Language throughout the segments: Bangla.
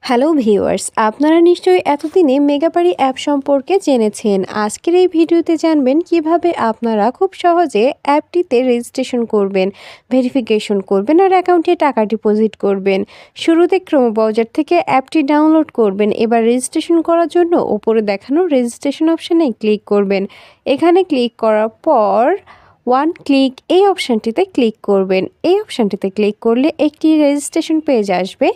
হ্যালো ভিউয়ার্স, আপনারা নিশ্চয়ই এতদিনে মেগাবাড়ি অ্যাপ সম্পর্কে জেনেছেন। আজকের এই ভিডিওতে জানবেন কিভাবে আপনারা খুব সহজে অ্যাপটিতে রেজিস্ট্রেশন করবেন, ভেরিফিকেশন করবেন আর অ্যাকাউন্টে টাকা ডিপোজিট করবেন। শুরুতে ক্রোম ব্রাউজার থেকে অ্যাপটি ডাউনলোড করবেন। এবার রেজিস্ট্রেশন করার জন্য ওপরে দেখানো রেজিস্ট্রেশন অপশানে ক্লিক করবেন। এখানে ক্লিক করার পর ওয়ান ক্লিক এই অপশানটিতে ক্লিক করবেন। এই অপশানটিতে ক্লিক করলে একটি রেজিস্ট্রেশন পেজ আসবে।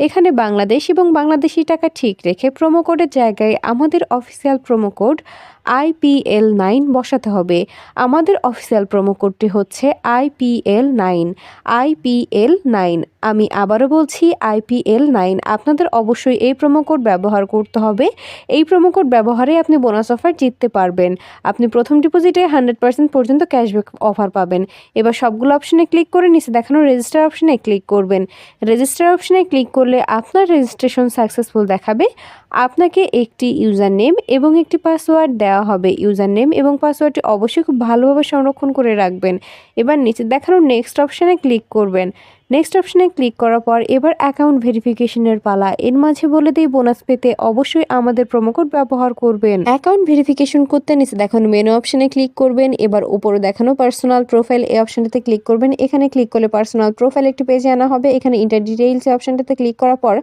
এখানে বাংলাদেশ এবং বাংলাদেশি টাকা ঠিক রেখে প্রোমো কোডের জায়গায় আমাদের অফিসিয়াল প্রোমো কোড IPL9 বসাতে হবে। আমাদের অফিসিয়াল প্রোমো কোডটি হচ্ছে IPL9। আমি আবারও বলছি IPL9। আপনাদের অবশ্যই এই প্রোমো কোড ব্যবহার করতে হবে। এই প্রোমো কোড ব্যবহারে আপনি বোনাস অফার জিততে পারবেন। আপনি প্রথম ডিপোজিটে 100% পর্যন্ত ক্যাশব্যাক অফার পাবেন। এবার সবগুলো অপশনে ক্লিক করে নিচে দেখানো রেজিস্টার অপশনে ক্লিক করবেন। রেজিস্টার অপশনে ক্লিক করলে আপনার রেজিস্ট্রেশন সাকসেসফুল দেখাবে। আপনাকে একটি ইউজার নেম এবং একটি পাসওয়ার্ড দেওয়া হবে। ইউজার নেম এবং পাসওয়ার্ডটি অবশ্যই খুব ভালোভাবে সংরক্ষণ করে রাখবেন। এবার নিচে দেখানো নেক্সট অপশনে ক্লিক করবেন। নেক্সট অপশনে ক্লিক করার পর এবার অ্যাকাউন্ট ভেরিফিকেশনের পালা। এর মাঝে বলে দিই, বোনাস পেতে অবশ্যই আমাদের প্রোমো কোড ব্যবহার করবেন। অ্যাকাউন্ট ভেরিফিকেশন করতে নিচে দেখানো মেনু অপশনে ক্লিক করবেন। এবার উপরে দেখানো পার্সোনাল প্রোফাইল এই অপশনটাতে ক্লিক করবেন। এখানে ক্লিক করলে পার্সোনাল প্রোফাইল একটি পেজে আনা হবে। এখানে ইন্টার ডিটেইলস এই অপশনটাতে ক্লিক করার পর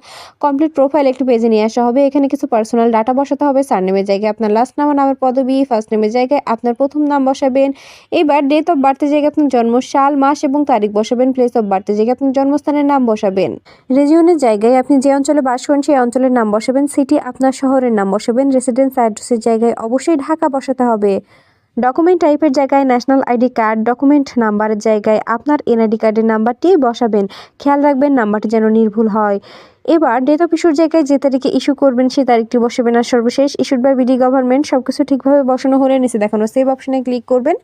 কমপ্লিট প্রোফাইল একটি পেজে নিয়ে আসা হবে। এখানে কিছু পার্সোনাল ডাটা বসাতে হবে। সারনেমের জায়গায় আপনার লাস্ট নাম, নামের পদবি, ফার্স্ট নেমের জায়গায় আপনার প্রথম নাম বসাবেন। এবার ডেট অফ বার্থের জায়গায় আপনার জন্ম সাল, মাস এবং তারিখ বসাবেন। প্লেস অফ বার্থের জায়গায় আপনার জন্মস্থানের নাম বসাবেন। রিজিয়নের জায়গায় আপনি যে অঞ্চলে বাস করেন সেই অঞ্চলের নাম বসাবেন। সিটি আপনার শহরের নাম বসাবেন। রেসিডেন্স অ্যাড্রেসের জায়গায় অবশ্যই ঢাকা বসাতে হবে। ডকুমেন্ট টাইপের জায়গায় ন্যাশনাল আইডি কার্ড, ডকুমেন্ট নাম্বারের জায়গায় আপনার এনআইডি কার্ডের নাম্বারটি বসাবেন। খেয়াল রাখবেন নাম্বারটি যেন নির্ভুল হয়। এবার ডেট অফ ইস্যুর জায়গায় যে তারিখে ইস্যু করবেন সেই তারিখটি বসাবেন। আর সর্বশেষ ইস্যুড বাই বিডি গভর্নমেন্ট সবকিছু ঠিকভাবে বসানো হলে নিচে দেখানো সেভ অপশনে ক্লিক করবেন।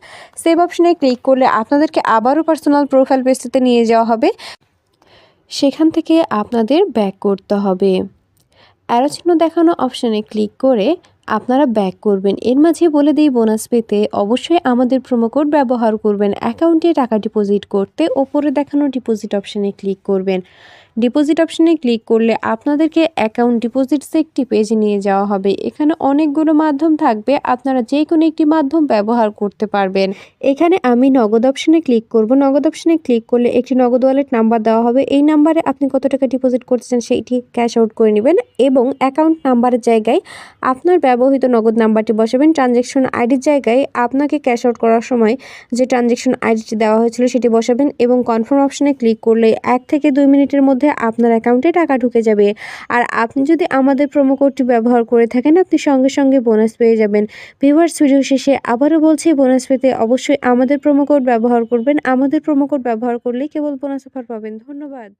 সেভ অপশনে ক্লিক করলে আপনাদেরকে আবারও পার্সোনাল প্রোফাইল পেজটিতে নিয়ে যাওয়া হবে। সেখান থেকে আপনাদের ব্যাক করতে হবে। অ্যারো চিহ্ন দেখানো অপশানে ক্লিক করে আপনারা ব্যাক করবেন। এর মাঝে বলে দিই, বোনাস পেতে অবশ্যই আমাদের প্রোমো কোড ব্যবহার করবেন। অ্যাকাউন্টে টাকা ডিপোজিট করতে ওপরে দেখানো ডিপোজিট অপশানে ক্লিক করবেন। ডিপোজিট অপশানে ক্লিক করলে আপনাদেরকে অ্যাকাউন্ট ডিপোজিটসে একটি পেজে নিয়ে যাওয়া হবে। এখানে অনেকগুলো মাধ্যম থাকবে, আপনারা যে কোনো একটি মাধ্যম ব্যবহার করতে পারবেন। এখানে আমি নগদ অপশানে ক্লিক করব। নগদ অপশানে ক্লিক করলে একটি নগদ ওয়ালেট নাম্বার দেওয়া হবে। এই নাম্বারে আপনি কত টাকা ডিপোজিট করতে চান সেইটি ক্যাশ আউট করে নেবেন এবং অ্যাকাউন্ট নাম্বারের জায়গায় আপনার ব্যবহৃত নগদ নাম্বারটি বসাবেন। ট্রানজ্যাকশন আইডির জায়গায় আপনাকে ক্যাশ আউট করার সময় যে ট্রানজ্যাকশন আইডিটি দেওয়া হয়েছিল সেটি বসাবেন এবং কনফার্ম অপশানে ক্লিক করলে 1 থেকে 2 মিনিটের মধ্যে আপনার অ্যাকাউন্টে টাকা ঢুকে যাবে। আর আপনি যদি আমাদের প্রোমো কোডটি ব্যবহার করে থাকেন আপনি সঙ্গে সঙ্গে বোনাস পেয়ে যাবেন। ভিউয়ার্স, ভিডিও শেষে আবারও বলছি, বোনাস পেতে অবশ্যই আমাদের প্রোমো কোড ব্যবহার করবেন। আমাদের প্রোমো কোড ব্যবহার করলেই কেবল বোনাস অফার পাবেন। ধন্যবাদ।